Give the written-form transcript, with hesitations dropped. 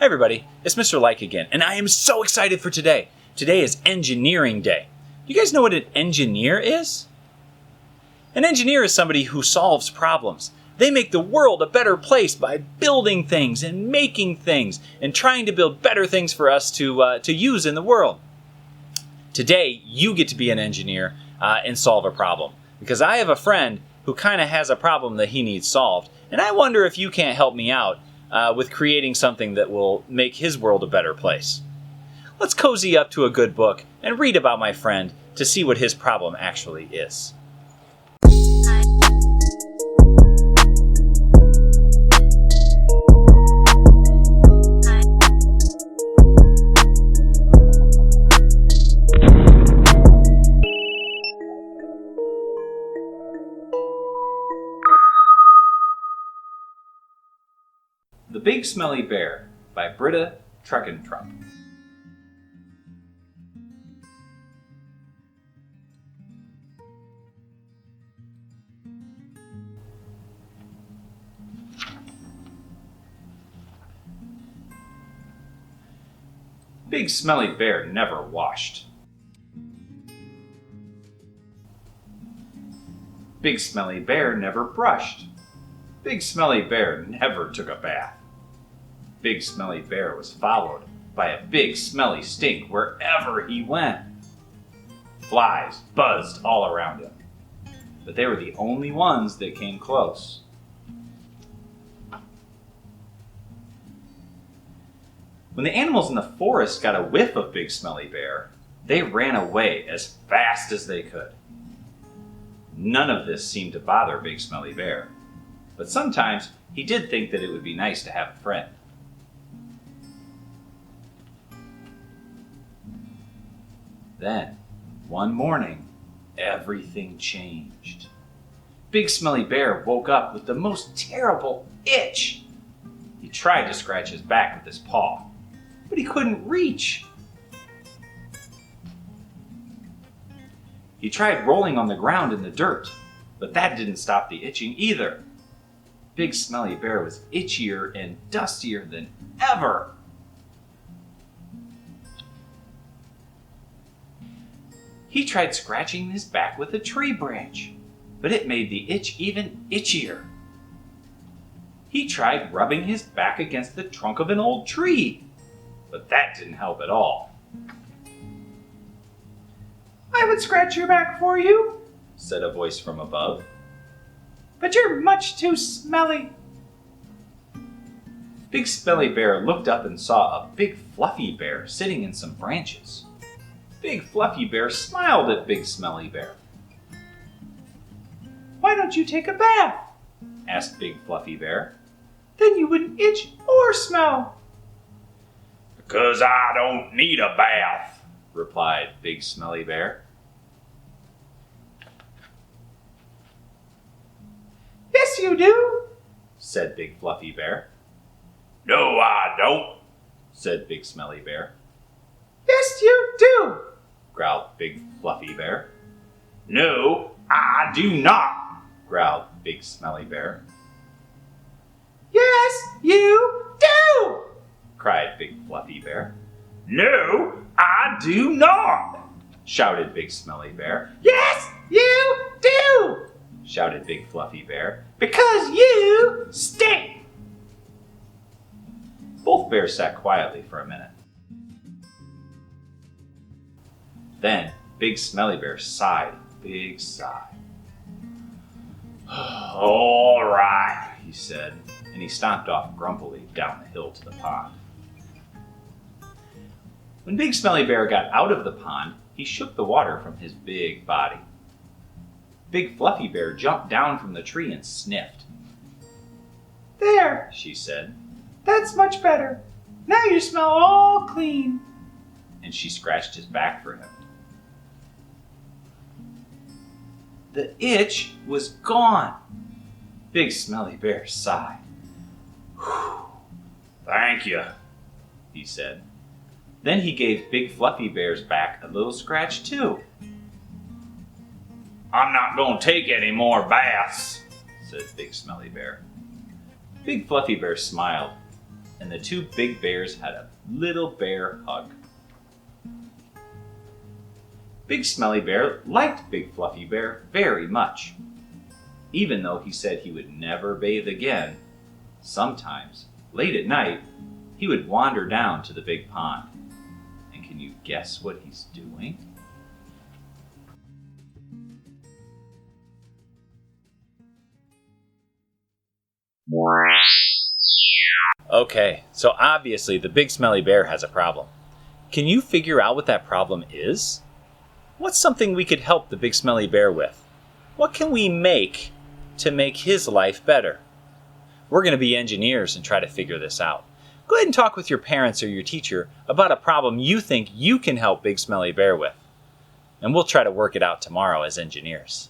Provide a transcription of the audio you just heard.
Hi everybody, it's Mr. Like again, and I am so excited for today. Today is Engineering Day. Do you guys know what an engineer is? An engineer is somebody who solves problems. They make the world a better place by building things and making things and trying to build better things for us to use in the world. Today, you get to be an engineer and solve a problem. Because I have a friend who kind of has a problem that he needs solved, and I wonder if you can't help me out with creating something that will make his world a better place. Let's cozy up to a good book and read about my friend to see what his problem actually is. The Big Smelly Bear by Brita Trump. Big Smelly Bear never washed. Big Smelly Bear never brushed. Big Smelly Bear never took a bath. Big Smelly Bear was followed by a big smelly stink wherever he went. Flies buzzed all around him, but they were the only ones that came close. When the animals in the forest got a whiff of Big Smelly Bear, they ran away as fast as they could. None of this seemed to bother Big Smelly Bear, but sometimes he did think that it would be nice to have a friend. Then, one morning, everything changed. Big Smelly Bear woke up with the most terrible itch. He tried to scratch his back with his paw, but he couldn't reach. He tried rolling on the ground in the dirt, but that didn't stop the itching either. Big Smelly Bear was itchier and dustier than ever. He tried scratching his back with a tree branch, but it made the itch even itchier. He tried rubbing his back against the trunk of an old tree, but that didn't help at all. "I would scratch your back for you," said a voice from above, "but you're much too smelly." Big Smelly Bear looked up and saw a big fluffy bear sitting in some branches. Big Fluffy Bear smiled at Big Smelly Bear. "Why don't you take a bath?" asked Big Fluffy Bear. "Then you wouldn't itch or smell." "'Cause I don't need a bath," replied Big Smelly Bear. "Yes, you do," said Big Fluffy Bear. "No, I don't," said Big Smelly Bear. "Yes, you do," growled Big Fluffy Bear. "No, I do not," growled Big Smelly Bear. "Yes, you do," cried Big Fluffy Bear. "No, I do not," shouted Big Smelly Bear. "Yes, you do," shouted Big Fluffy Bear, "because you stink." Both bears sat quietly for a minute. Then Big Smelly Bear sighed a big sigh. "All right," he said, and he stomped off grumpily down the hill to the pond. When Big Smelly Bear got out of the pond, he shook the water from his big body. Big Fluffy Bear jumped down from the tree and sniffed. "There," she said. "That's much better. Now you smell all clean." And she scratched his back for him. The itch was gone. Big Smelly Bear sighed. "Whew, thank you," he said. Then he gave Big Fluffy Bear's back a little scratch too. "I'm not going to take any more baths," said Big Smelly Bear. Big Fluffy Bear smiled, and the two big bears had a little bear hug. Big Smelly Bear liked Big Fluffy Bear very much. Even though he said he would never bathe again, sometimes, late at night, he would wander down to the big pond. And can you guess what he's doing? Okay, so obviously the Big Smelly Bear has a problem. Can you figure out what that problem is? What's something we could help the Big Smelly Bear with? What can we make to make his life better? We're going to be engineers and try to figure this out. Go ahead and talk with your parents or your teacher about a problem you think you can help Big Smelly Bear with. And we'll try to work it out tomorrow as engineers.